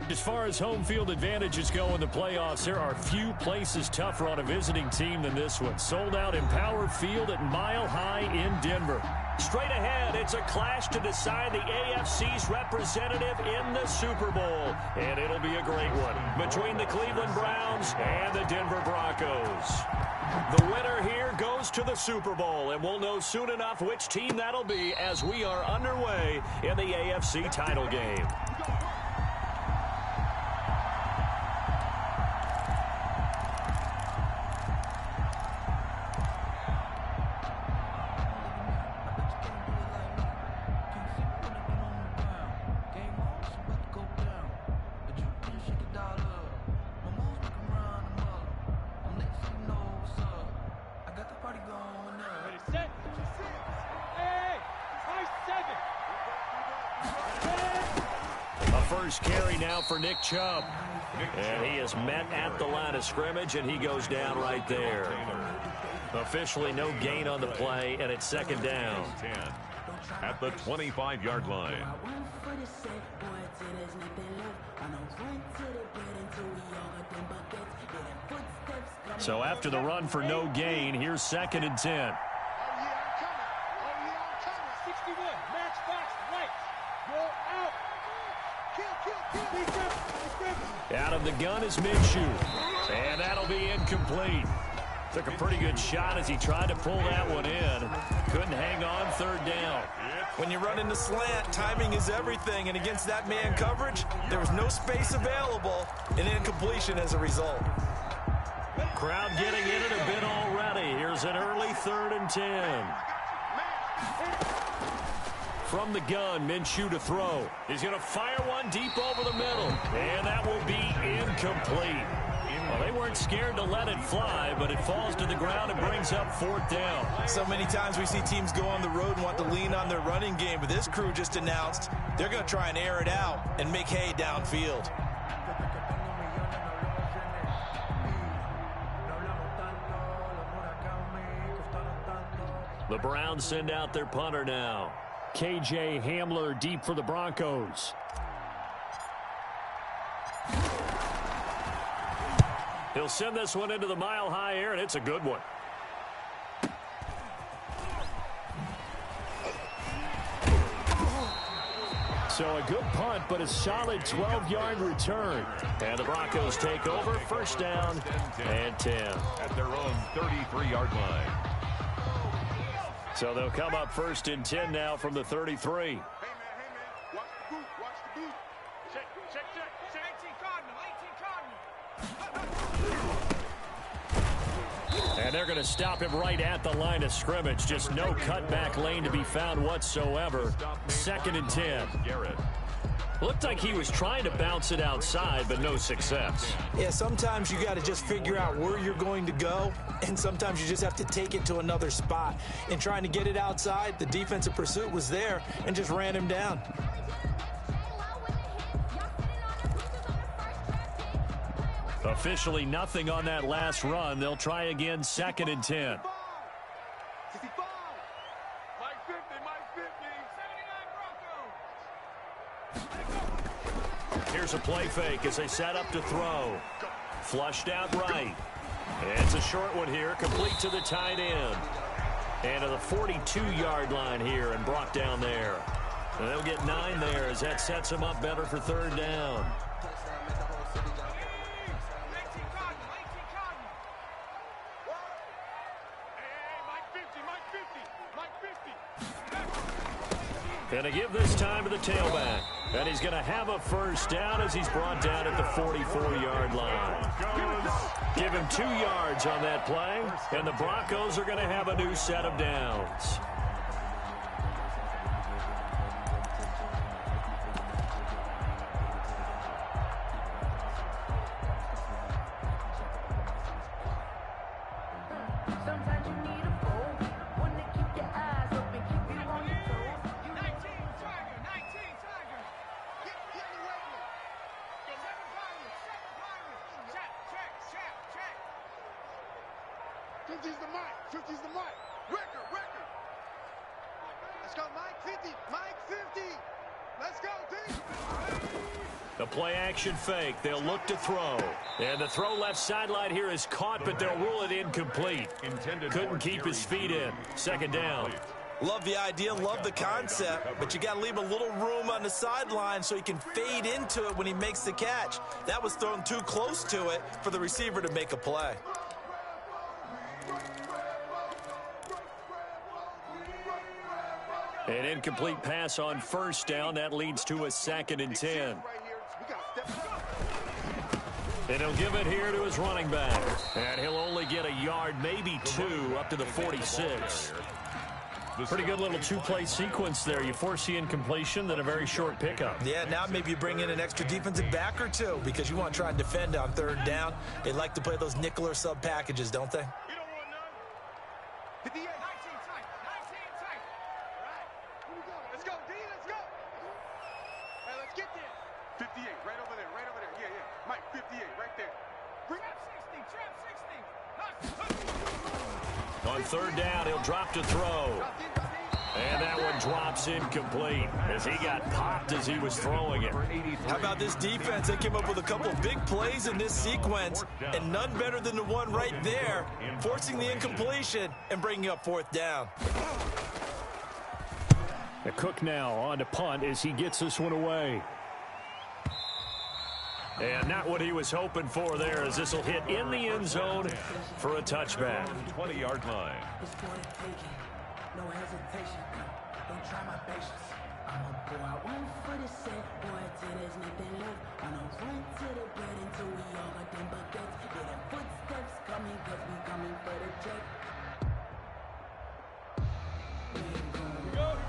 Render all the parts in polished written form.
As far as home field advantages go in the playoffs, there are few places tougher on a visiting team than this one. Sold out Empower Field at Mile High in Denver. Straight ahead, it's a clash to decide the AFC's representative in the Super Bowl. And it'll be a great one between the Cleveland Browns and the Denver Broncos. The winner here goes to the Super Bowl, and we'll know soon enough which team that'll be as we are underway in the AFC title game. First carry now for Nick Chubb. And he is met at the line of scrimmage, and he goes down right there. Officially no gain on the play, and it's second down. At the 25-yard line. So after the run for no gain, here's second and 10. Out of the gun is Minshew. And that'll be incomplete. Took a pretty good shot as he tried to pull that one in. Couldn't hang on third down. When you run into slant, timing is everything. And against that man coverage, there was no space available. An incompletion as a result. Crowd getting in it a bit already. Here's an early 3rd and 10. From the gun, Minshew to throw. He's going to fire one deep over the middle. And that will be incomplete. Well, they weren't scared to let it fly, but it falls to the ground and brings up 4th down. So many times we see teams go on the road and want to lean on their running game, but this crew just announced they're going to try and air it out and make hay downfield. The Browns send out their punter now. KJ Hamler deep for the Broncos. He'll send this one into the mile-high air, and it's a good one. So a good punt, but a solid 12-yard return. And the Broncos take over, first down and 10. At their own 33-yard line. So they'll come up first and 10 now from the 33. Hey, man, watch the boot, watch the boot. Check. 18 Cardinal. And they're going to stop him right at the line of scrimmage. Just no cutback lane to be found whatsoever. 2nd and 10. Garrett. Looked like he was trying to bounce it outside, but no success. Yeah, sometimes you got to just figure out where you're going to go, and sometimes you just have to take it to another spot. And trying to get it outside, the defensive pursuit was there and just ran him down. Officially nothing on that last run. They'll try again, 2nd and 10. Here's a play fake as they set up to throw. Flushed out right. It's a short one here, complete to the tight end. And to the 42-yard line here and brought down there. And they'll get 9 there as that sets them up better for 3rd down. And a give this time to the tailback. And he's going to have a first down as he's brought down at the 44-yard line. Give him 2 yards on that play, and the Broncos are going to have a new set of downs. Let's go, Mike 50. Mike 50. Let's go, D. The play action fake. They'll look to throw. And the throw left sideline here is caught, but they'll rule it incomplete. Couldn't keep his feet in. Second down. Love the idea, love the concept, but you got to leave a little room on the sideline so he can fade into it when he makes the catch. That was thrown too close to it for the receiver to make a play. An incomplete pass on first down. That leads to a 2nd and 10. And he'll give it here to his running back. And he'll only get a yard, maybe 2, up to the 46. Pretty good little two-play sequence there. You force the incompletion, then a very short pickup. Yeah, now maybe you bring in an extra defensive back or two because you want to try and defend on 3rd down. They like to play those nickel or sub packages, don't they? You don't want none. 58. 19 tight. 19 tight. All right. Here we go. Let's go, D. Let's go. Hey, let's get there. 58. Right over there. Right over there. Yeah, yeah. Mike, 58. Right there. Bring up 60. Trap 60. On 3rd down, he'll drop to throw. And that one drops incomplete as he got popped as he was throwing it. How about this defense? They came up with a couple of big plays in this sequence, and none better than the one right there, forcing the incompletion and bringing up 4th down. The Cook now on to punt as he gets this one away. And not what he was hoping for there, as this will hit in the end zone for a touchback. 20-yard line. No hesitation, don't try my patience. I'ma go out 1 foot is set, boy, till there's nothing left. I'ma run to the bread until we all got them buckets. Yeah, the footsteps coming, cause we coming for the check.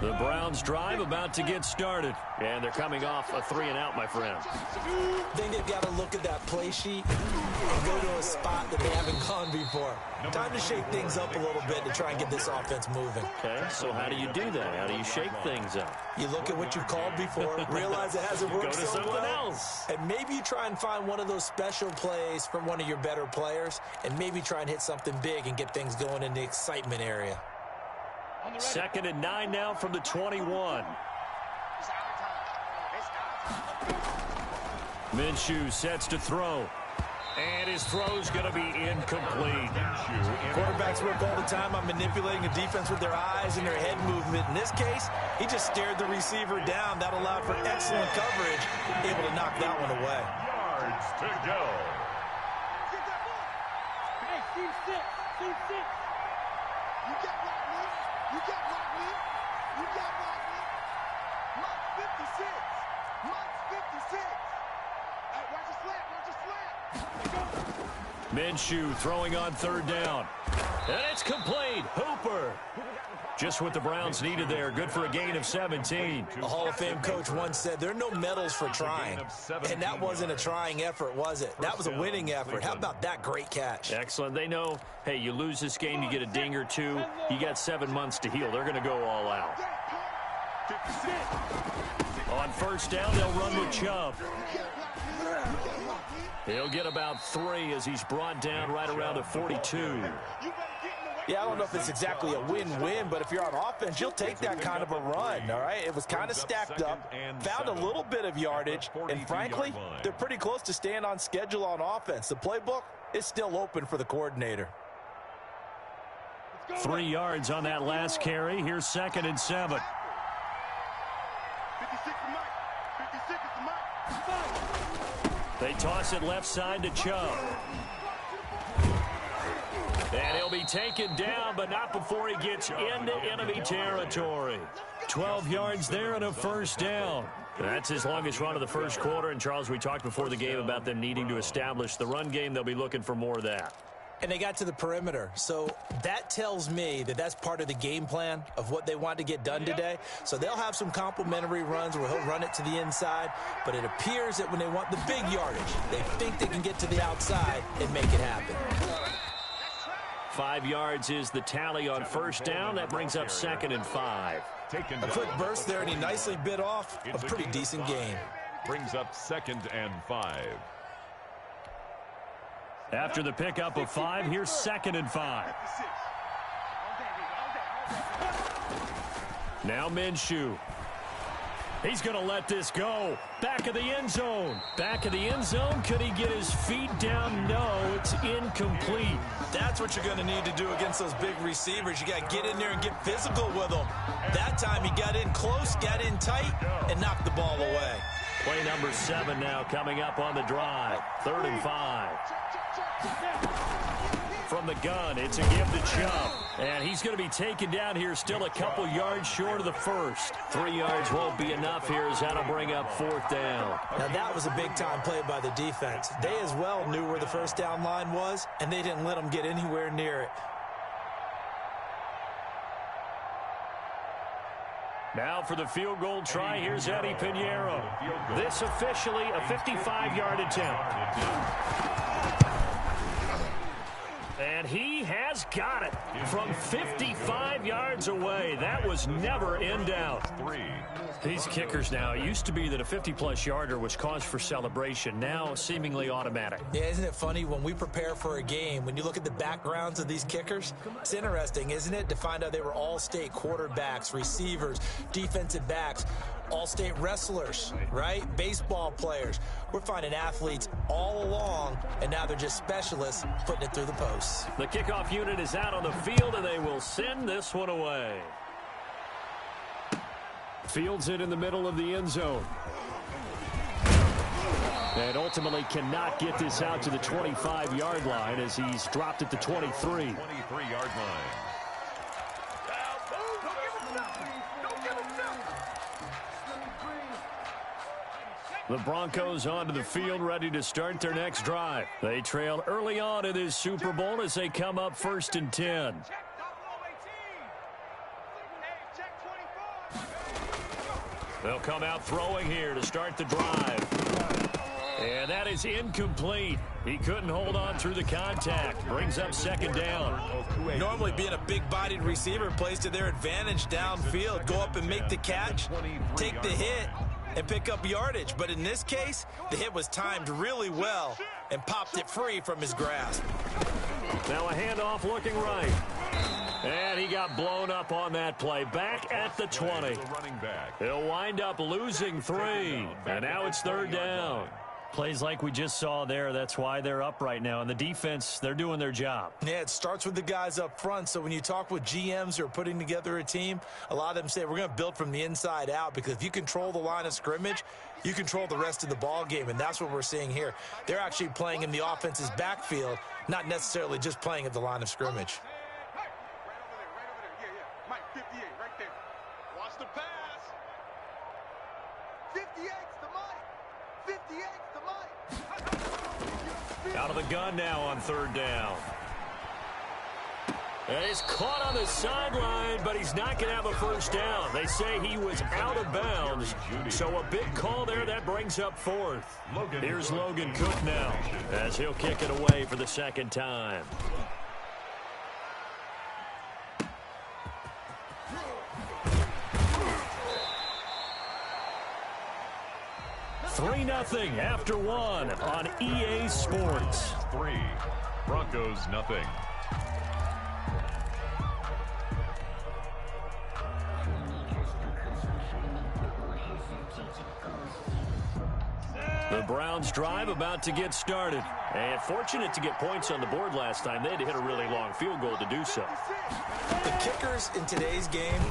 The Browns drive about to get started. And they're coming off a 3-and-out, my friend. I think they've got to look at that play sheet and go to a spot that they haven't gone before. Time to shake things up a little bit to try and get this offense moving. Okay, so how do you do that? How do you shake things up? You look at what you've called before, realize it hasn't worked Go to so something well, else. and maybe you try and find one of those special plays from one of your better players, and maybe try and hit something big and get things going in the excitement area. 2nd and 9 now from the 21. Minshew sets to throw. And his throw's going to be incomplete. Quarterbacks work all the time on manipulating the defense with their eyes and their head movement. In this case, he just stared the receiver down. That allowed for excellent coverage, able to knock that one away. Yards to go. Hey, team 6. Team 6. You got locked in. You got locked in. You got locked in. Mike 56. Mike 56. Hey, watch your slant. Watch your slant. Minshew throwing on 3rd down. And it's complete. Hooper. Just what the Browns needed there. Good for a gain of 17. A Hall of Fame coach once said, there are no medals for trying. And that wasn't a trying effort, was it? That was a winning effort. How about that great catch? Excellent. They know, hey, you lose this game, you get a ding or 2. You got 7 months to heal. They're going to go all out. On 1st down, they'll run with Chubb. He'll get about 3 as he's brought down right around the 42. Yeah, I don't know if it's exactly a win-win, but if you're on offense, you'll take that kind of a run, all right? It was kind of stacked up, found a little bit of yardage, and frankly, they're pretty close to staying on schedule on offense. The playbook is still open for the coordinator. 3 yards on that last carry. Here's 2nd and 7. 56 to Mike. 56 to Mike. They toss it left side to Chubb. And he'll be taken down, but not before he gets into enemy territory. 12 yards there and a 1st down. That's his longest run of the first quarter. And, Charles, we talked before the game about them needing to establish the run game. They'll be looking for more of that. And they got to the perimeter. So that tells me that that's part of the game plan of what they want to get done today. So they'll have some complimentary runs where he'll run it to the inside. But it appears that when they want the big yardage, they think they can get to the outside and make it happen. 5 yards is the tally on 1st down. That brings up 2nd and 5. A quick burst there, and he nicely bit off a pretty decent gain. Brings up 2nd and 5. After the pickup of 5, here's 2nd and 5. Now Minshew. He's going to let this go. Back of the end zone. Back of the end zone. Could he get his feet down? No, it's incomplete. That's what you're going to need to do against those big receivers. You got to get in there and get physical with them. That time he got in close, got in tight, and knocked the ball away. Play number 7 now coming up on the drive. 3rd and 5. From the gun, it's a give to Chubb. And he's going to be taken down here still a couple yards short of the first. 3 yards won't be enough here as that'll bring up 4th down. Now that was a big-time play by the defense. They as well knew where the first down line was, and they didn't let them get anywhere near it. Now for the field goal try, here's Eddie Pinheiro. This officially a 55-yard attempt. And he has got it from 55 yards away. That was never in doubt. These kickers now, it used to be that a 50-plus yarder was cause for celebration. Now seemingly automatic. Yeah, isn't it funny when we prepare for a game, when you look at the backgrounds of these kickers, it's interesting, isn't it, to find out they were all-state quarterbacks, receivers, defensive backs, all-state wrestlers, right? Baseball players. We're finding athletes all along, and now they're just specialists putting it through the posts. The kickoff unit is out on the field, and they will send this one away. Fields it in the middle of the end zone. And ultimately cannot get this out to the 25-yard line as he's dropped at the 23. 23-yard line. The Broncos onto the field, ready to start their next drive. They trail early on in this Super Bowl as they come up 1st and 10. They'll come out throwing here to start the drive. And that is incomplete. He couldn't hold on through the contact. Brings up 2nd down. Normally being a big-bodied receiver plays to their advantage downfield. Go up and make the catch, take the hit, and pick up yardage. But in this case, the hit was timed really well and popped it free from his grasp. Now a handoff looking right. And he got blown up on that play. Back at the 20. He'll wind up losing 3. And now it's 3rd down. Plays like we just saw there, that's why they're up right now. And the defense, they're doing their job. Yeah, it starts with the guys up front. So when you talk with GMs who are putting together a team, a lot of them say we're going to build from the inside out, because if you control the line of scrimmage, you control the rest of the ball game, and that's what we're seeing here. They're actually playing in the offense's backfield, not necessarily just playing at the line of scrimmage. Mike, 58, right there. Watch the pass. 58's the Mike. 58's the Mike. Out of the gun now on 3rd down. And he's caught on the sideline, but he's not going to have a first down. They say he was out of bounds, so a big call there. That brings up 4th. Here's Logan Cook now, as he'll kick it away for the 2nd time. Nothing after 1 on EA Sports. 3. Broncos nothing. The Browns drive about to get started. And fortunate to get points on the board last time. They had to hit a really long field goal to do so. The kickers in today's game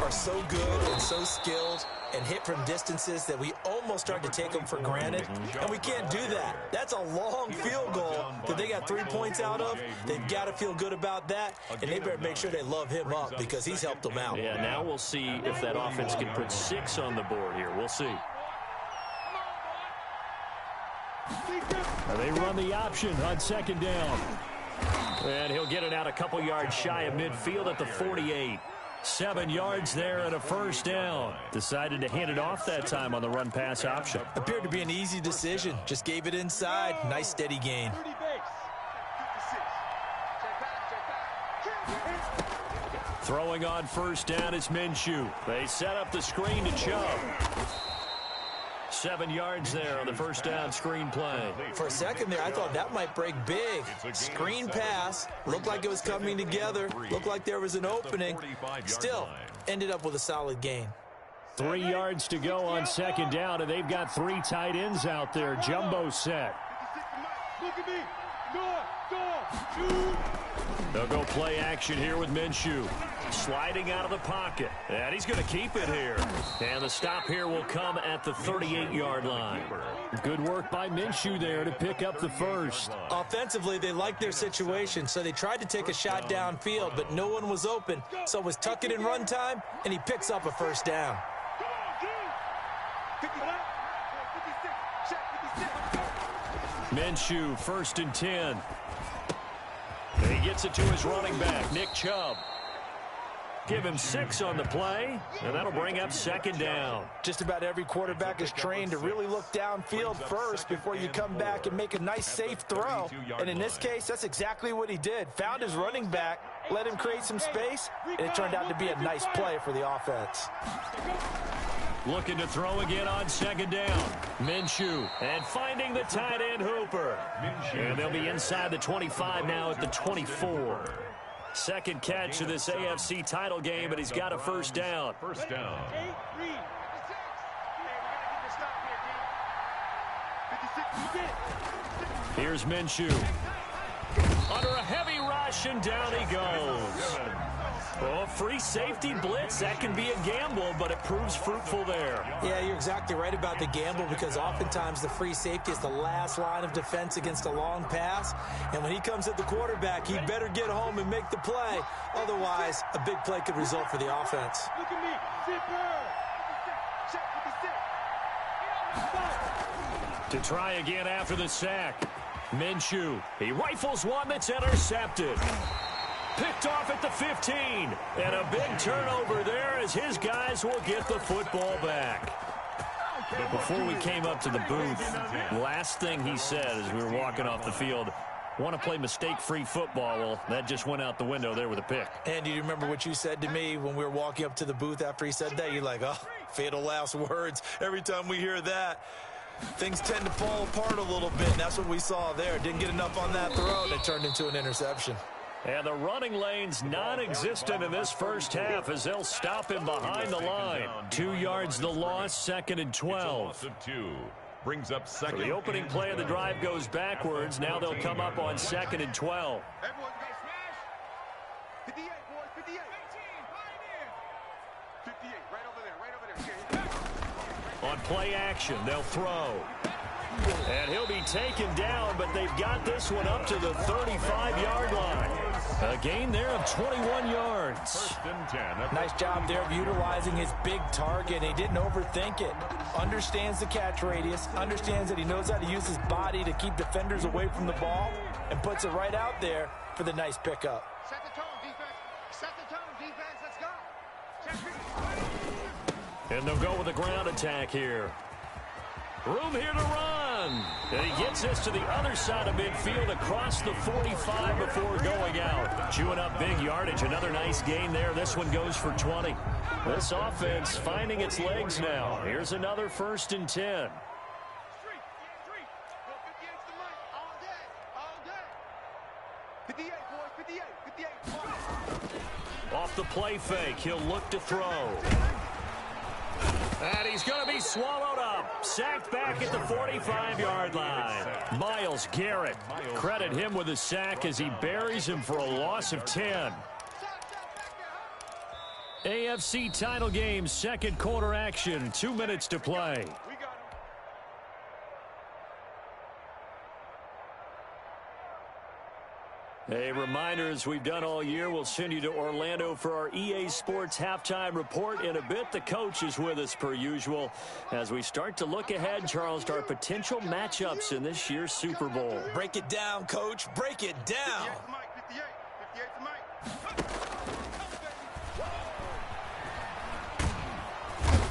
are so good and so skilled and hit from distances that we almost start to take them for granted. And we can't do that. That's a long field goal that they got 3 points out of. They've got to feel good about that, and they better make sure they love him up because he's helped them out. Yeah, now we'll see if that offense can put 6 on the board here. We'll see. They run the option on 2nd down. And he'll get it out a couple yards shy of midfield at the 48. 7 yards there and a first down. Decided to hand it off that time on the run-pass option. Appeared to be an easy decision. Just gave it inside. Nice steady gain. Throwing on first down is Minshew. They set up the screen to Chubb. 7 yards there on the first down screen play. For a second there, I thought that might break big. Screen pass. Looked like it was coming together. Looked like there was an opening. Still, ended up with a solid gain. 3 yards to go on second down, and they've got 3 tight ends out there. Jumbo set. Look at me. Shoot. They'll go play action here with Minshew. Sliding out of the pocket. And he's going to keep it here. And the stop here will come at the 38-yard line. Good work by Minshew there to pick up the first. Offensively, they liked their situation, so they tried to take a shot downfield, but no one was open. So it was tuck it in run time, and he picks up a first down. Minshew, 1st and 10. And he gets it to his running back, Nick Chubb. Give him 6 on the play, and that'll bring up second down. Just about every quarterback is trained to really look downfield first before you come back and make a nice, safe throw. And in this case, that's exactly what he did. Found his running back, let him create some space, and it turned out to be a nice play for the offense. Looking to throw again on second down. Minshew, and finding the tight end Hooper. And they'll be inside the 25 now at the 24. Second catch of this AFC title game, but he's got a first down. First down. Here's Minshew. Under a heavy rush, and down he goes. Oh, free safety blitz, that can be a gamble, but it proves fruitful there. Yeah, you're exactly right about the gamble, because oftentimes the free safety is the last line of defense against a long pass. And when he comes at the quarterback, he better get home and make the play. Otherwise, a big play could result for the offense. Look at me. To try again after the sack. Minshew, he rifles one that's intercepted. Picked off at the 15. And a big turnover there as his guys will get the football back. But before we came up to the booth, last thing he said as we were walking off the field, want to play mistake-free football. Well, that just went out the window there with a pick. And do you remember what you said to me when we were walking up to the booth after he said that? You're like, oh, fatal last words. Every time we hear that, things tend to fall apart a little bit, and that's what we saw there. Didn't get enough on that throw, and it turned into an interception. And the running lane's non-existent in this first half as they'll stop him behind the line. 2 yards the loss, 2nd and 12. Of 2. Brings up second. So the opening play of the drive goes backwards. Now they'll come up on 2nd and 12. Everyone's got smash. 58, boys, 58. 58, right over there. On play action, they'll throw. And he'll be taken down, but they've got this one up to the 35-yard line. A gain there of 21 yards. 1st and 10. Nice job there of utilizing his big target. He didn't overthink it. Understands the catch radius, understands that he knows how to use his body to keep defenders away from the ball, and puts it right out there for the nice pickup. Set the tone, defense. Set the tone, defense. Let's go. And they'll go with a ground attack here. Room here to run. And he gets this to the other side of midfield across the 45 before going out. Chewing up big yardage. Another nice gain there. This one goes for 20. This offense finding its legs now. Here's another 1st and 10. All day. 58, boys, 58. Off the play fake, he'll look to throw. And he's going to be swallowed up. Sacked back at the 45-yard line. Myles Garrett. Credit him with a sack as he buries him for a loss of 10. AFC title game, second quarter action. 2 minutes to play. A reminder, as we've done all year, we'll send you to Orlando for our EA Sports halftime report in a bit. The coach is with us per usual as we start to look ahead, Charles, to our potential matchups in this year's Super Bowl. Break it down, Coach. Break it down. 58 to Mike.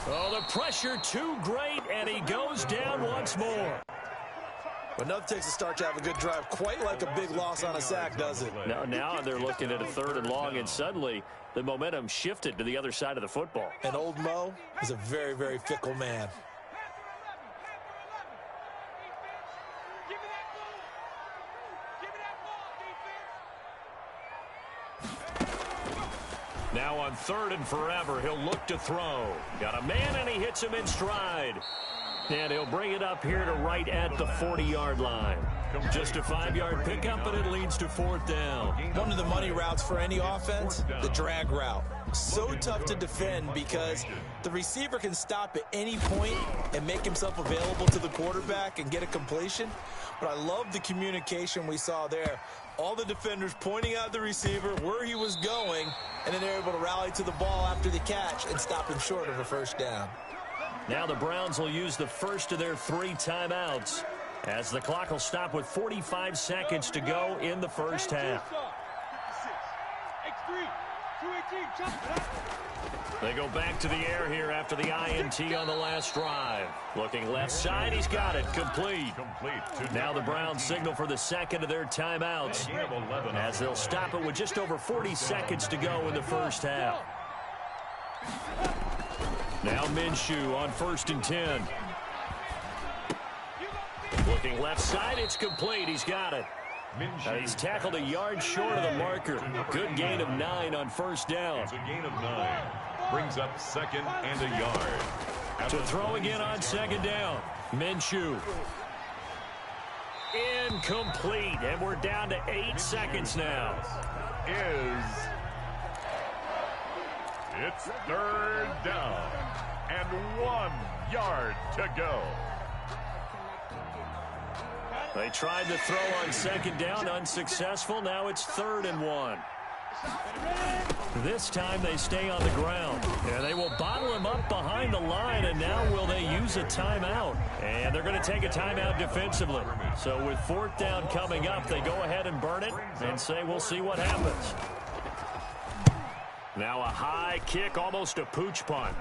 Oh, the pressure too great, and he goes down once more. But nothing takes a start to have a good drive quite like a big loss on a sack, does it? Now they're looking at a 3rd and long, and suddenly the momentum shifted to the other side of the football. And old Mo is a very, very fickle man. Now on 3rd and forever, he'll look to throw. Got a man, and he hits him in stride. And he'll bring it up here to right at the 40-yard line. Just a 5-yard pickup, and it leads to 4th down. One of the money routes for any offense, the drag route. So tough to defend because the receiver can stop at any point and make himself available to the quarterback and get a completion. But I love the communication we saw there. All the defenders pointing out the receiver, where he was going, and then they're able to rally to the ball after the catch and stop him short of a first down. Now the Browns will use the first of their 3 timeouts as the clock will stop with 45 seconds to go in the first half. They go back to the air here after the INT on the last drive. Looking left side, he's got it. Complete. Now the Browns signal for the second of their timeouts as they'll stop it with just over 40 seconds to go in the first half. Now Minshew on 1st and 10. Looking left side, it's complete. He's got it. He's tackled a yard short of the marker. Good gain of 9 on first down. It's a gain of 9. Brings up 2nd and a yard. To throw again on 2nd down. Minshew. Incomplete. And we're down to 8 seconds now. It's 3rd down and 1 yard to go. They tried to throw on 2nd down, unsuccessful. Now it's 3rd and 1. This time they stay on the ground. And they will bottle him up behind the line, and now will they use a timeout? And they're going to take a timeout defensively. So with 4th down coming up, they go ahead and burn it and say we'll see what happens. Now a high kick, almost a pooch punt.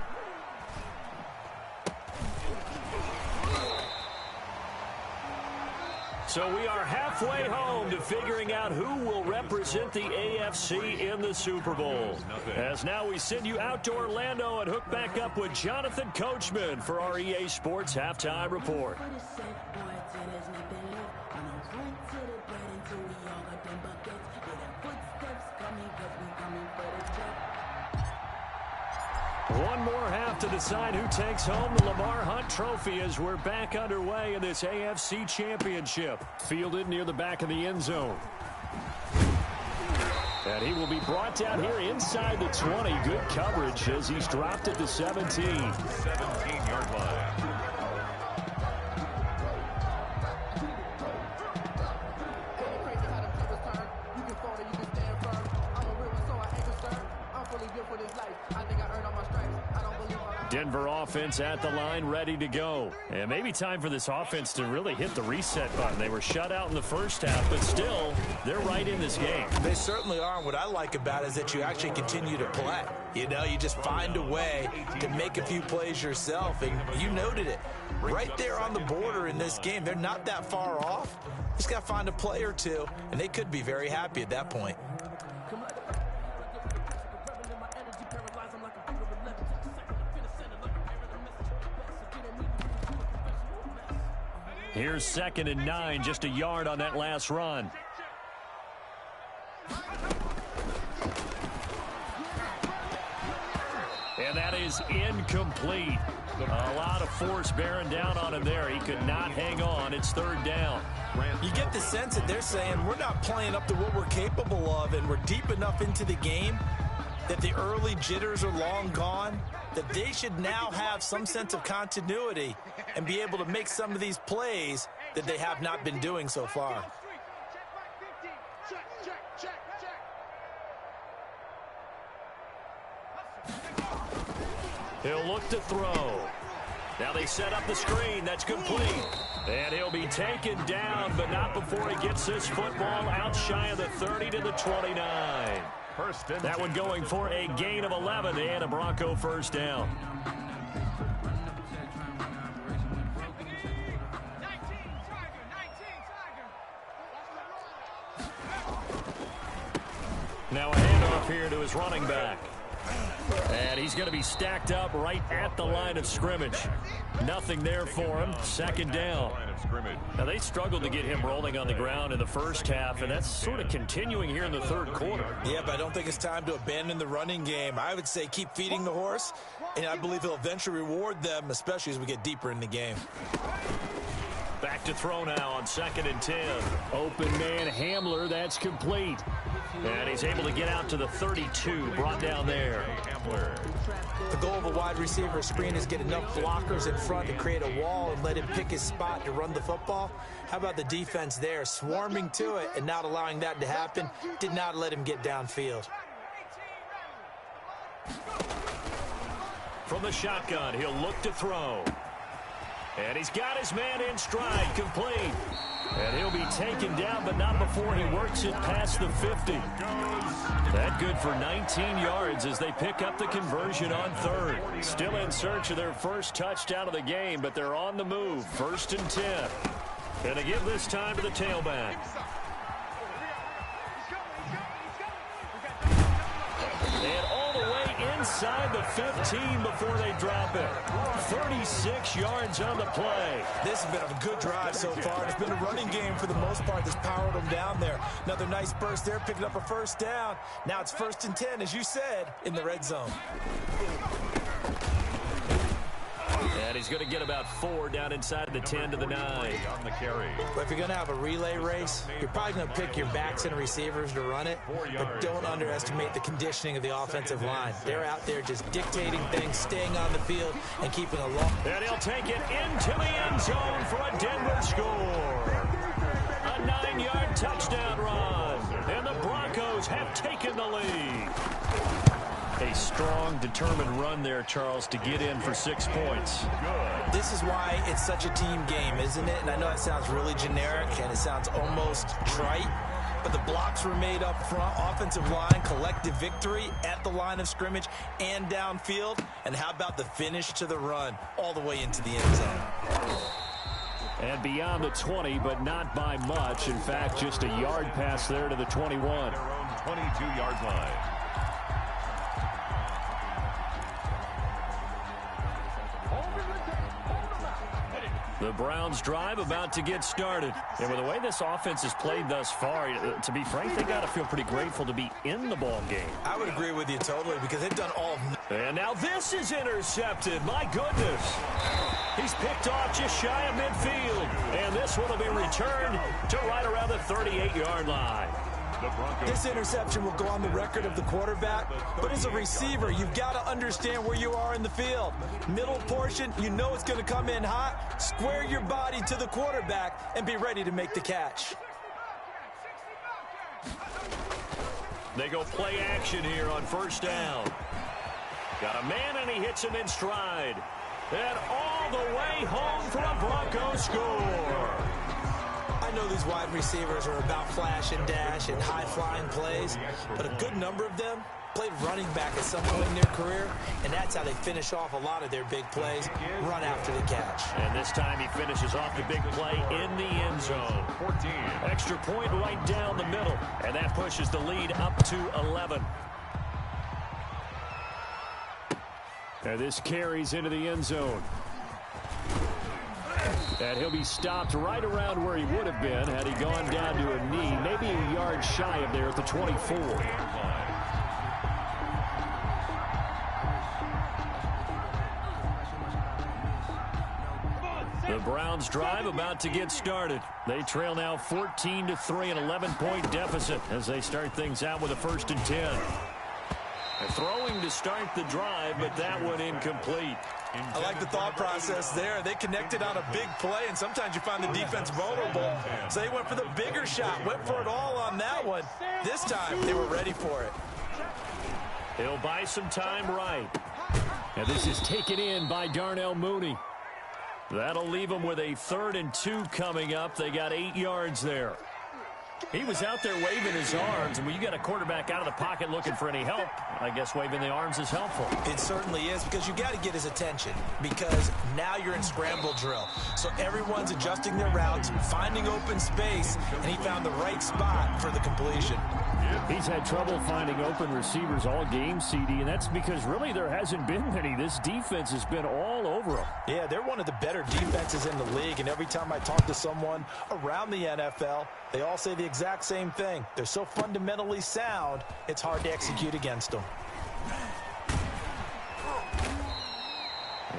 So we are halfway home to figuring out who will represent the AFC in the Super Bowl. As now we send you out to Orlando and hook back up with Jonathan Coachman for our EA Sports Halftime Report. One more half to decide who takes home the Lamar Hunt Trophy as we're back underway in this AFC Championship. Fielded near the back of the end zone. And he will be brought down here inside the 20. Good coverage as he's dropped at the 17. 17-yard line. Denver offense at the line, ready to go. And maybe time for this offense to really hit the reset button. They were shut out in the first half, but still, they're right in this game. They certainly are. And what I like about it is that you actually continue to play. You know, you just find a way to make a few plays yourself, and you noted it. Right there on the border in this game, they're not that far off. Just got to find a play or two, and they could be very happy at that point. Here's 2nd and 9, just a yard on that last run. And that is incomplete. A lot of force bearing down on him there. He could not hang on. It's 3rd down. You get the sense that they're saying we're not playing up to what we're capable of, and we're deep enough into the game that the early jitters are long gone, that they should now have some sense of continuity and be able to make some of these plays that they have not been doing so far. He'll look to throw. Now they set up the screen. That's complete. And he'll be taken down, but not before he gets this football out shy of the 30 to the 29. That one going for a gain of 11 and a Bronco first down. Now a handoff here to his running back. And he's going to be stacked up right at the line of scrimmage. Nothing there for him. Second down. Now, they struggled to get him rolling on the ground in the first half, and that's sort of continuing here in the third quarter. Yeah, but I don't think it's time to abandon the running game. I would say keep feeding the horse, and I believe he'll eventually reward them, especially as we get deeper in the game. Back to throw now on 2nd and 10. Open man Hamler, that's complete. And he's able to get out to the 32, brought down there. The goal of a wide receiver screen is get enough blockers in front to create a wall and let him pick his spot to run the football. How about the defense there, swarming to it and not allowing that to happen? Did not let him get downfield. From the shotgun, he'll look to throw. And he's got his man in stride, complete. And he'll be taken down, but not before he works it past the 50. That good for 19 yards as they pick up the conversion on third. Still in search of their first touchdown of the game, but they're on the move. 1st and 10. And they give this time to the tailback. And all the way inside the 15 before they drop it. 36 yards on the play. This has been a good drive so far. It's been a running game for the most part that's powered them down there. Another nice burst there, picking up a first down. Now it's 1st and 10, as you said, in the red zone. And he's going to get about 4 down inside the 10 to the 9. On the carry. But if you're going to have a relay race, you're probably going to pick your backs and receivers to run it, but don't underestimate the conditioning of the offensive line. They're out there just dictating things, staying on the field, and keeping a long... And he'll take it into the end zone for a Denver score. A 9-yard touchdown run. And the Broncos have taken the lead. A strong, determined run there, Charles, to get in for 6 points. Good. This is why it's such a team game, isn't it? And I know it sounds really generic, and it sounds almost trite, but the blocks were made up front, offensive line, collective victory at the line of scrimmage and downfield. And how about the finish to the run all the way into the end zone? And beyond the 20, but not by much. In fact, just a yard pass there to the 21. Their own 22-yard line. The Browns drive about to get started. And with the way this offense has played thus far, to be frank, they got to feel pretty grateful to be in the ball game. I would agree with you totally because they've done all of... And now this is intercepted. My goodness. He's picked off just shy of midfield. And this one will be returned to right around the 38-yard line. This interception will go on the record of the quarterback, but as a receiver, you've got to understand where you are in the field. Middle portion, you know it's going to come in hot. Square your body to the quarterback and be ready to make the catch. They go play action here on 1st down. Got a man, and he hits him in stride. And all the way home for a Broncos score. I know these wide receivers are about flash and dash and high-flying plays, but a good number of them played running back at some point in their career, and that's how they finish off a lot of their big plays, run after the catch. And this time he finishes off the big play in the end zone. 14. Extra point right down the middle, and that pushes the lead up to 11. And this carries into the end zone. And he'll be stopped right around where he would have been had he gone down to a knee, maybe a yard shy of there at the 24. The Browns drive about to get started. They trail now 14-3, an 11-point deficit as they start things out with a 1st and 10. They're throwing to start the drive, but that one incomplete. I like the thought process there. They connected on a big play, and sometimes you find the defense vulnerable. So they went for the bigger shot, went for it all on that one. This time, they were ready for it. He'll buy some time right. And this is taken in by Darnell Mooney. That'll leave them with a 3rd and 2 coming up. They got 8 yards there. He was out there waving his arms, and when you got a quarterback out of the pocket looking for any help, I guess waving the arms is helpful. It certainly is, because you got to get his attention, because now you're in scramble drill. So everyone's adjusting their routes, finding open space, and he found the right spot for the completion. He's had trouble finding open receivers all game, CD, and that's because really there hasn't been many. This defense has been all over him. Yeah, they're one of the better defenses in the league, and every time I talk to someone around the NFL, they all say the exact same thing. They're so fundamentally sound, it's hard to execute against them.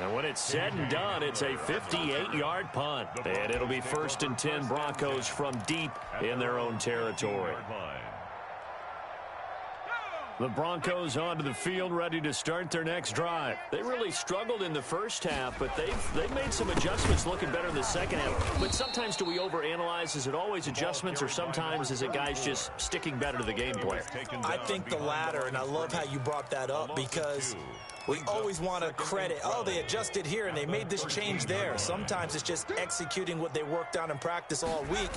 And when it's said and done, it's a 58-yard punt. And it'll be 1st and 10 Broncos from deep in their own territory. The Broncos onto the field, ready to start their next drive. They really struggled in the first half, but they've made some adjustments, looking better in the second half. But sometimes do we overanalyze? Is it always adjustments, or sometimes is it guys just sticking better to the game plan? I think the latter, and I love how you brought that up, because we always want to credit, oh, they adjusted here and they made this change there. Sometimes it's just executing what they worked on in practice all week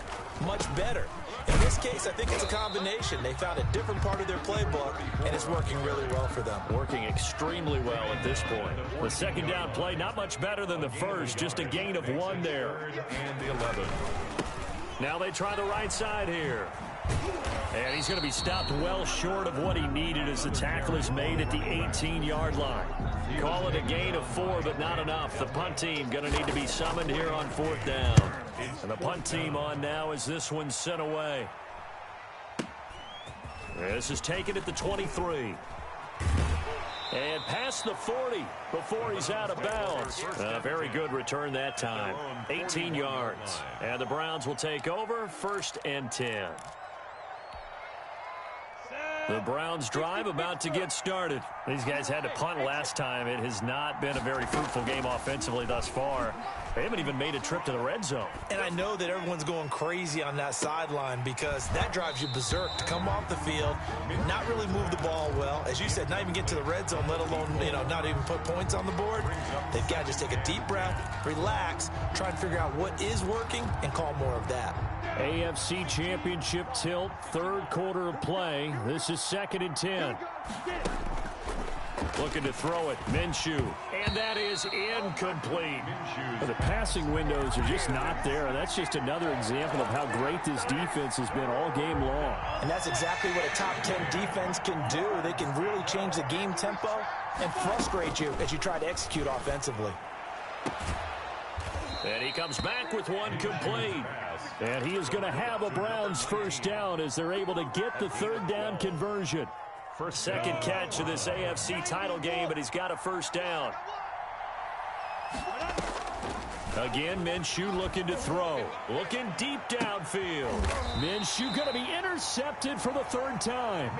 much better. In this case, I think it's a combination. They found a different part of their playbook, and it's working really well for them. Working extremely well at this point. The second down play, not much better than the first, just a gain of 1 there. And the 11. Now they try the right side here. And he's going to be stopped well short of what he needed as the tackle is made at the 18-yard line. Call it a gain of 4, but not enough. The punt team going to need to be summoned here on 4th down. And the punt team on now as this one's sent away. This is taken at the 23. And past the 40 before he's out of bounds. A very good return that time. 18 yards. And the Browns will take over, 1st and 10. The Browns drive about to get started. These guys had to punt last time. It has not been a very fruitful game offensively thus far. They haven't even made a trip to the red zone. And I know that everyone's going crazy on that sideline, because that drives you berserk to come off the field, not really move the ball well. As you said, not even get to the red zone, let alone, not even put points on the board. They've got to just take a deep breath, relax, try and figure out what is working, and call more of that. AFC Championship tilt, 3rd quarter of play. This is 2nd and 10. Looking to throw it, Minshew. And that is incomplete. The passing windows are just not there. And that's just another example of how great this defense has been all game long. And that's exactly what a top 10 defense can do. They can really change the game tempo and frustrate you as you try to execute offensively. And he comes back with one complete. And he is going to have a Browns 1st down as they're able to get the 3rd down conversion. Second catch of this AFC title game, but he's got a 1st down. Again, Minshew looking to throw. Looking deep downfield. Minshew going to be intercepted for the 3rd time.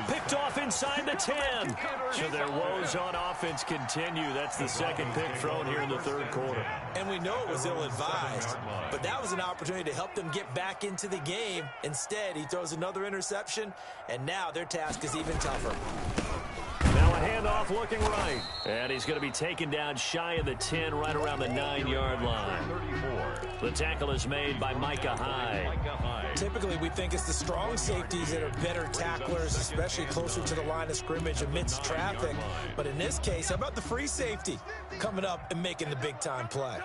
Picked off inside the 10. So their woes on offense continue. That's the 2nd pick thrown here in the 3rd quarter. And we know it was ill-advised, but that was an opportunity to help them get back into the game. Instead, he throws another interception, and now their task is even tougher. Now a handoff looking right. And he's going to be taken down shy of the 10, right around the 9-yard line. The tackle is made by Micah Hyde. Typically, we think it's the strong safeties that are better tacklers, especially closer to the line of scrimmage amidst traffic. But in this case, how about the free safety coming up and making the big-time play?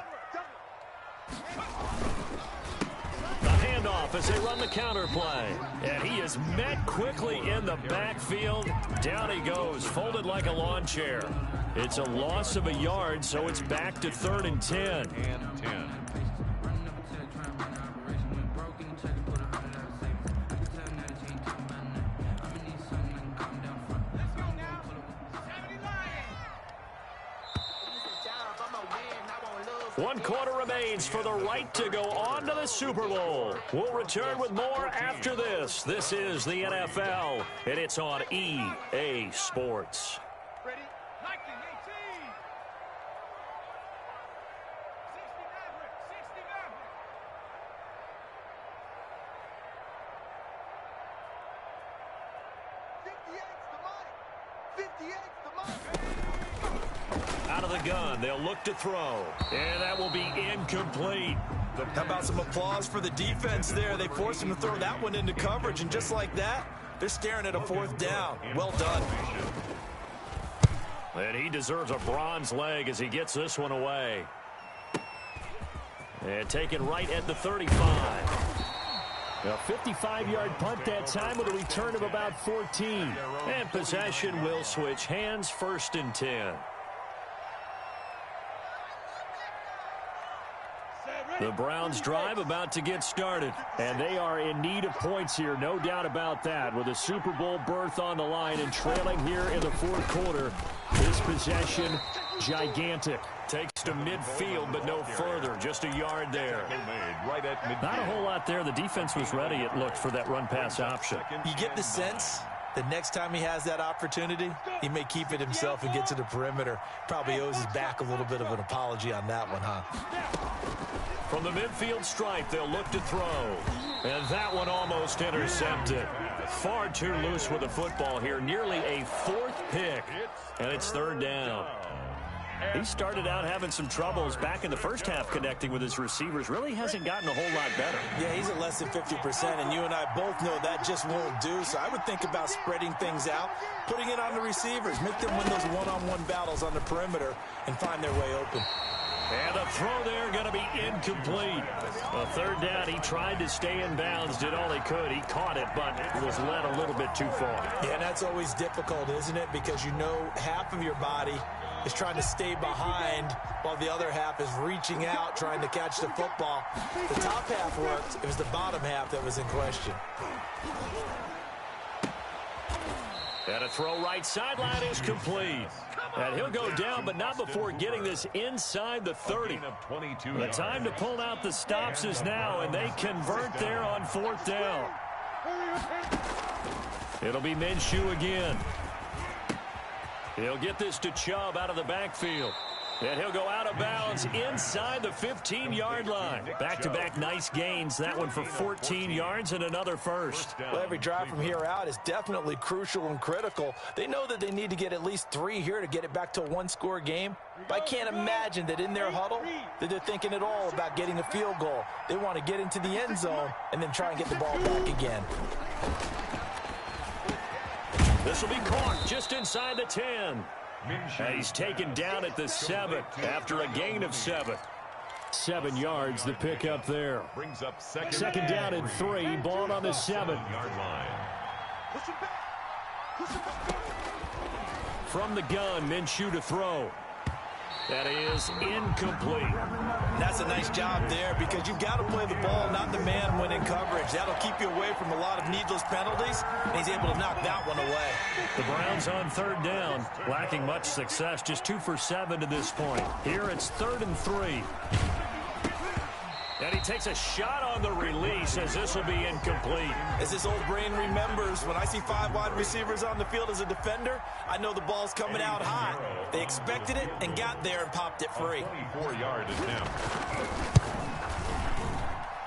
The handoff as they run the counter play. And he is met quickly in the backfield. Down he goes, folded like a lawn chair. It's a loss of a yard, so it's back to 3rd and 10. One quarter remains for the right to go on to the Super Bowl. We'll return with more after this. This is the NFL, and it's on EA Sports. Ready? 1918. 58's the money. Out of the gun, they'll look to throw. And that will be incomplete. How about some applause for the defense there? They forced him to throw that one into coverage, and just like that, they're staring at a 4th down. Well done. And he deserves a bronze leg as he gets this one away. And taken right at the 35. A 55-yard punt that time with a return of about 14. And possession will switch hands, 1st and 10. The Browns drive about to get started, and they are in need of points here, no doubt about that. With a Super Bowl berth on the line and trailing here in the 4th quarter, this possession gigantic. Takes to midfield, but no further. Just a yard there. Not a whole lot there. The defense was ready, it looked, for that run-pass option. You get the sense that next time he has that opportunity, he may keep it himself and get to the perimeter. Probably owes his back a little bit of an apology on that one, huh? From the midfield stripe, they'll look to throw. And that one almost intercepted. Far too loose with the football here. Nearly a 4th pick. And it's 3rd down. He started out having some troubles back in the first half connecting with his receivers. Really hasn't gotten a whole lot better. Yeah, he's at less than 50%, and you and I both know that just won't do. So I would think about spreading things out, putting it on the receivers, make them win those one-on-one battles on the perimeter, and find their way open. And the throw there going to be incomplete. A 3rd down, he tried to stay in bounds, did all he could. He caught it, but was led a little bit too far. Yeah, and that's always difficult, isn't it? Because you know half of your body is trying to stay behind while the other half is reaching out, trying to catch the football. The top half worked. It was the bottom half that was in question. And a throw right sideline is complete. And he'll go down, but not before getting this inside the 30. The time to pull out the stops is now, and they convert there on 4th down. It'll be Minshew again. He'll get this to Chubb out of the backfield. And he'll go out of bounds inside the 15-yard line. Back-to-back nice gains. That one for 14 yards and another first. Well, every drive from here out is definitely crucial and critical. They know that they need to get at least 3 here to get it back to a 1-score game. But I can't imagine that in their huddle that they're thinking at all about getting a field goal. They want to get into the end zone and then try and get the ball back again. This will be caught just inside the 10. And he's taken down at the 7 after a gain of 7. 7 yards, the pickup there. Brings up 2nd down and 3, ball on the 7-yard line. From the gun, Minshew to throw. That is incomplete. That's a nice job there because you've got to play the ball, not the man when in coverage. That'll keep you away from a lot of needless penalties, and he's able to knock that one away. The Browns on 3rd down, lacking much success, just 2 for 7 to this point. Here it's 3rd and 3. And he takes a shot on the release as this will be incomplete. As this old brain remembers, when I see 5 wide receivers on the field as a defender, I know the ball's coming out hot. They expected it and got there and popped it free. 24-yard attempt.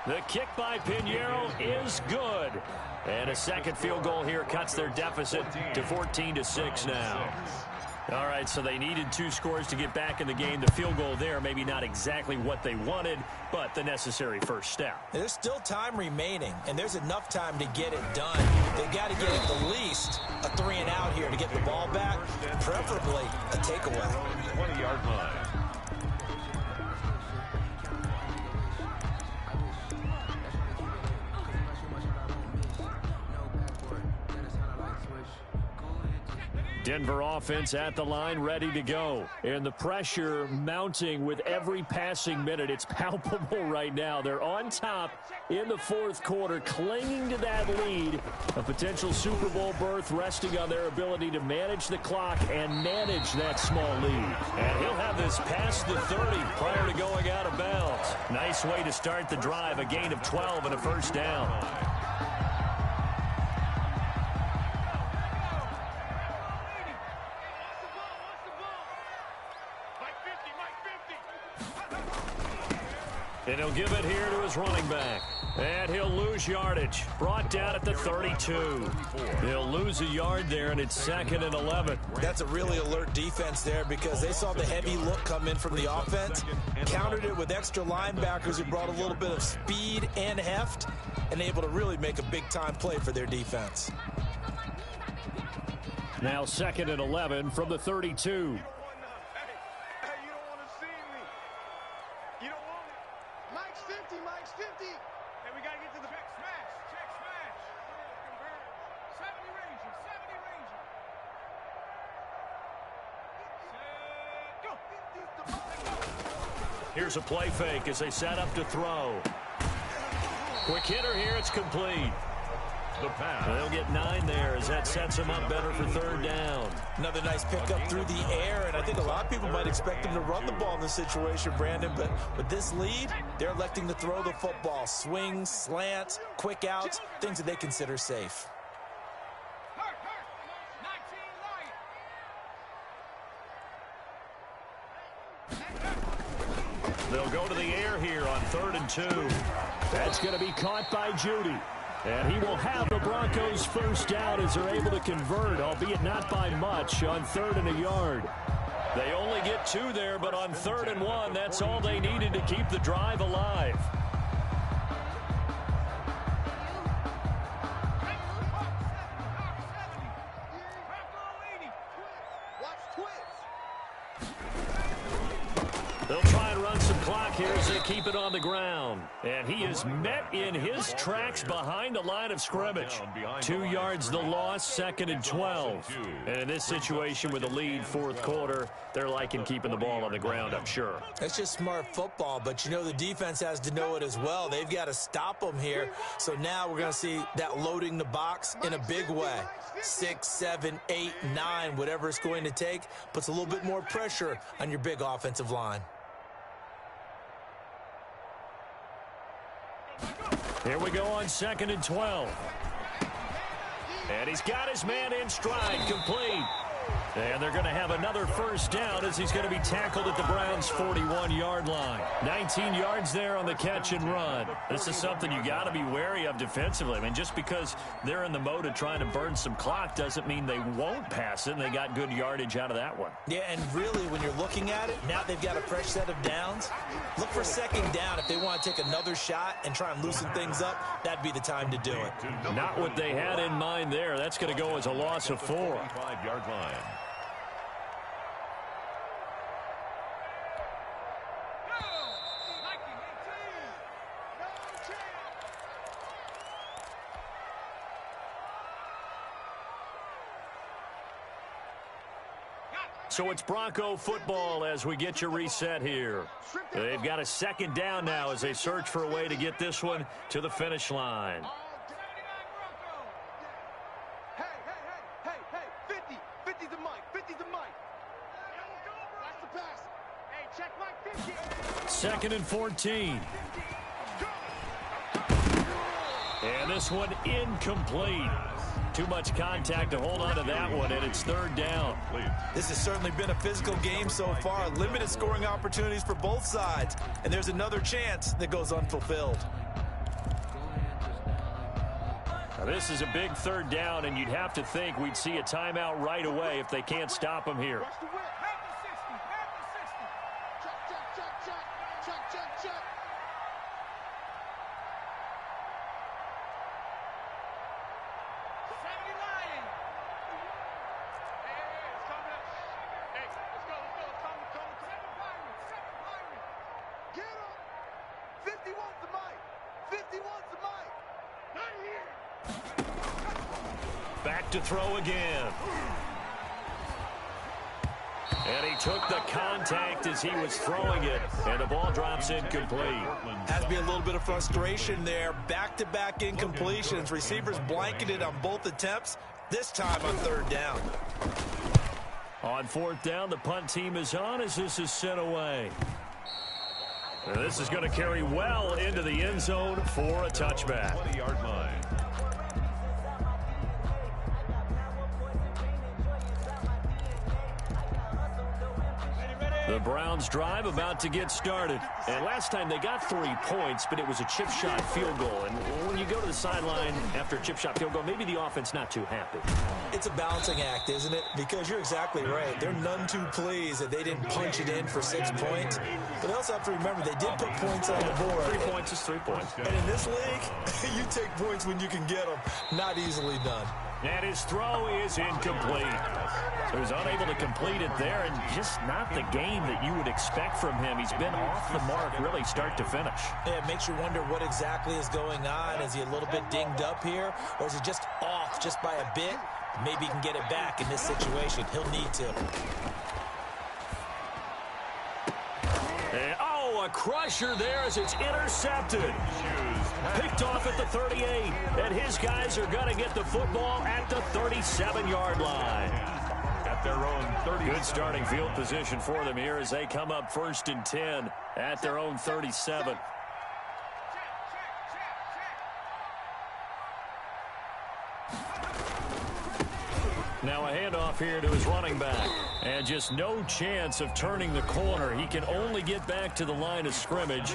The kick by Pinheiro is good. And a second field goal here cuts their deficit to 14-6 now. All right, so they needed 2 scores to get back in the game. The field goal there, maybe not exactly what they wanted, but the necessary first step. There's still time remaining, and there's enough time to get it done. They've got to get at the least a 3-and-out here to get the ball back, preferably a takeaway. 20-yard line. Denver offense at the line, ready to go. And the pressure mounting with every passing minute. It's palpable right now. They're on top in the 4th quarter, clinging to that lead. A potential Super Bowl berth resting on their ability to manage the clock and manage that small lead. And he'll have this past the 30 prior to going out of bounds. Nice way to start the drive. A gain of 12 and a first down. And he'll give it here to his running back. And he'll lose lose yardage. Brought down at the 32. They'll lose a yard there, and it's 2nd and 11. That's a really alert defense there because they saw the heavy look come in from the offense, countered it with extra linebackers who brought a little bit of speed and heft, and able to really make a big-time play for their defense. Now 2nd and 11 from the 32. Mike's 50, Mike's 50. Hey, we got to get to the check smash. Check smash. Convert. 70 Ranger, 70 Ranger. Go. Here's a play fake as they set up to throw. Quick hitter here, it's complete. The pass. They'll get 9 there as that sets them up better for 3rd down. Another nice pickup through the air, and I think a lot of people might expect them to run the ball in this situation, Brandon, but with this lead, they're electing to throw the football. Swings, slants, quick outs, things that they consider safe. Hurt. 19 Lion. They'll go to the air here on 3rd and 2. That's going to be caught by Judy. And he will have the Broncos first down as they're able to convert, albeit not by much, on 3rd and a yard. They only get 2 there, but on 3rd and 1, that's all they needed to keep the drive alive. They'll try and run some clock here as they keep it on the ground. And he is met in his tracks behind the line of scrimmage. 2 yards the loss, 2nd and 12. And in this situation with the lead 4th quarter, they're liking keeping the ball on the ground, I'm sure. That's just smart football, but you know the defense has to know it as well. They've got to stop them here. So now we're going to see that loading the box in a big way. 6, 7, 8, 9, whatever it's going to take, puts a little bit more pressure on your big offensive line. Here we go on 2nd and 12. And he's got his man in stride, complete. And they're going to have another first down as he's going to be tackled at the Browns' 41-yard line. 19 yards there on the catch and run. This is something you got to be wary of defensively. I mean, just because they're in the mode of trying to burn some clock doesn't mean they won't pass it, and they got good yardage out of that one. Yeah, and really, when you're looking at it, now they've got a fresh set of downs. Look for 2nd down. If they want to take another shot and try and loosen things up, that'd be the time to do it. Not what they had in mind there. That's going to go as a loss of 4. 5-yard line. So it's Bronco football as we get you reset here. They've got a 2nd down now as they search for a way to get this one to the finish line. Hey, 50's the mic, 50's the mic. Watch the pass. Hey, check Mike 50. 2nd and 14. And this one incomplete. Too much contact to hold on to that one, and it's 3rd down. This has certainly been a physical game so far. Limited scoring opportunities for both sides. And there's another chance that goes unfulfilled. Now, this is a big 3rd down, and you'd have to think we'd see a timeout right away if they can't stop them here. Watch the whip. Have the 60. Check. 70 Lion. Hey, it's coming up. Hey, let's go. It's coming. 7 Pirate. Get him. 50 wants the mic. 50 wants the mic. Not here. Back to throw again. And he took the contact as he was throwing it, and the ball drops incomplete. Has to be a little bit of frustration there. Back-to-back incompletions. Receivers blanketed on both attempts, this time on 3rd down. On 4th down, the punt team is on as this is sent away. And this is going to carry well into the end zone for a touchback. 20-yard line. Ready. The Browns drive about to get started. And last time they got 3 points, but it was a chip shot field goal. And when you go to the sideline after a chip shot field goal, maybe the offense not too happy. It's a balancing act, isn't it? Because you're exactly right. They're none too pleased that they didn't punch it in for 6 points. But they also have to remember they did put points on the board. 3 points is 3 points. And in this league, you take points when you can get them. Not easily done. And his throw is incomplete. So he's unable to complete it there, and just not the game that you would expect from him. He's been off the mark really start to finish. Yeah, it makes you wonder what exactly is going on. Is he a little bit dinged up here, or is he just off just by a bit? Maybe he can get it back in this situation. He'll need to. And, oh, a crusher there as it's intercepted. Picked off at the 38, and his guys are going to get the football at the 37-yard line. At their own 30. Good starting field position for them here as they come up 1st and 10 at their own 37. Now a handoff here to his running back. And just no chance of turning the corner. He can only get back to the line of scrimmage.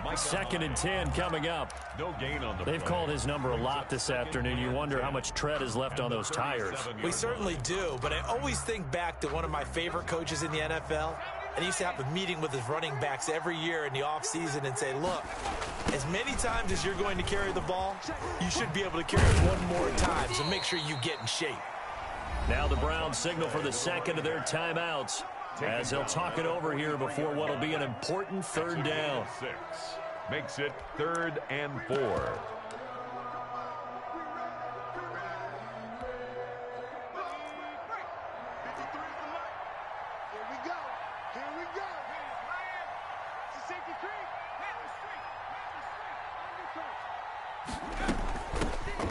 2nd and 10 coming up. No gain on the They've play. called his number a lot this afternoon. You wonder how much tread is left on those tires. We certainly do, but I always think back to one of my favorite coaches in the NFL. And he used to have a meeting with his running backs every year in the offseason and say, look, as many times as you're going to carry the ball, you should be able to carry it one more time, so make sure you get in shape. Now the Browns signal for the second of their timeouts as they'll talk it over here before what will be an important 3rd down. 6 makes it 3rd and 4.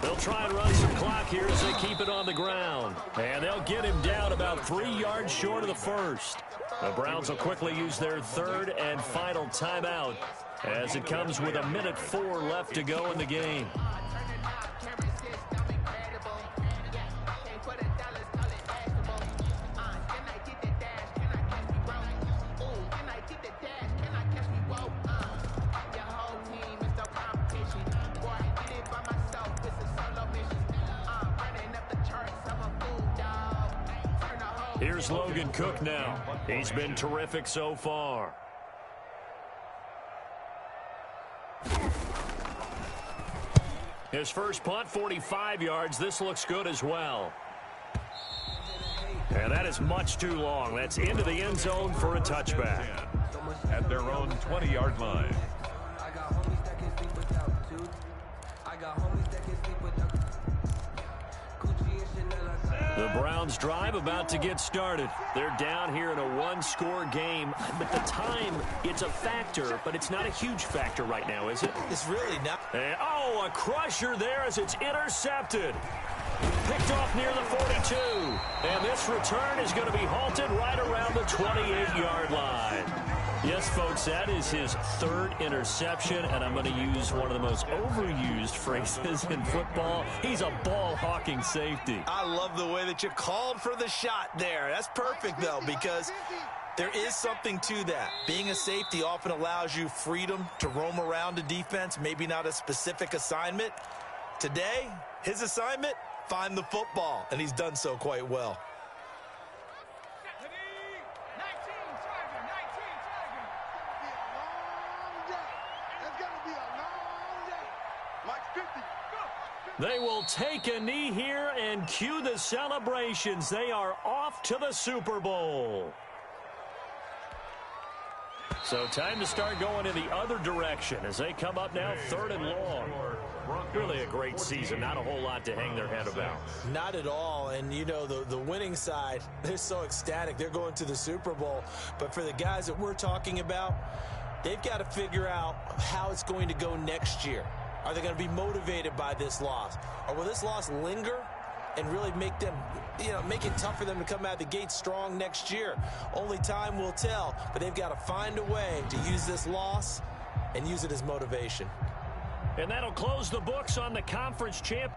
They'll try and run some clock here as they keep it on the ground. And they'll get him down about 3 yards short of the first. The Browns will quickly use their 3rd and final timeout as it comes with 1:04 left to go in the game. Here's Logan Cook now. He's been terrific so far. His first punt, 45 yards. This looks good as well. And that is much too long. That's into the end zone for a touchback. At their own 20-yard line. The Browns drive about to get started. They're down here in a 1-score game. But the time, it's a factor, but it's not a huge factor right now, is it? It's really not. And, oh, a crusher there as it's intercepted. Picked off near the 42. And this return is going to be halted right around the 28-yard line. Yes, folks, that is his 3rd interception, and I'm going to use one of the most overused phrases in football. He's a ball-hawking safety. I love the way that you called for the shot there. That's perfect, though, because there is something to that. Being a safety often allows you freedom to roam around a defense, maybe not a specific assignment. Today, his assignment, find the football, and he's done so quite well. They will take a knee here and cue the celebrations. They are off to the Super Bowl. So time to start going in the other direction as they come up now 3rd and long. Really a great season. Not a whole lot to hang their head about. Not at all. And, you know, the winning side, they're so ecstatic. They're going to the Super Bowl. But for the guys that we're talking about, they've got to figure out how it's going to go next year. Are they going to be motivated by this loss? Or will this loss linger and really make them, make it tough for them to come out of the gate strong next year? Only time will tell, but they've got to find a way to use this loss and use it as motivation. And that'll close the books on the conference champ.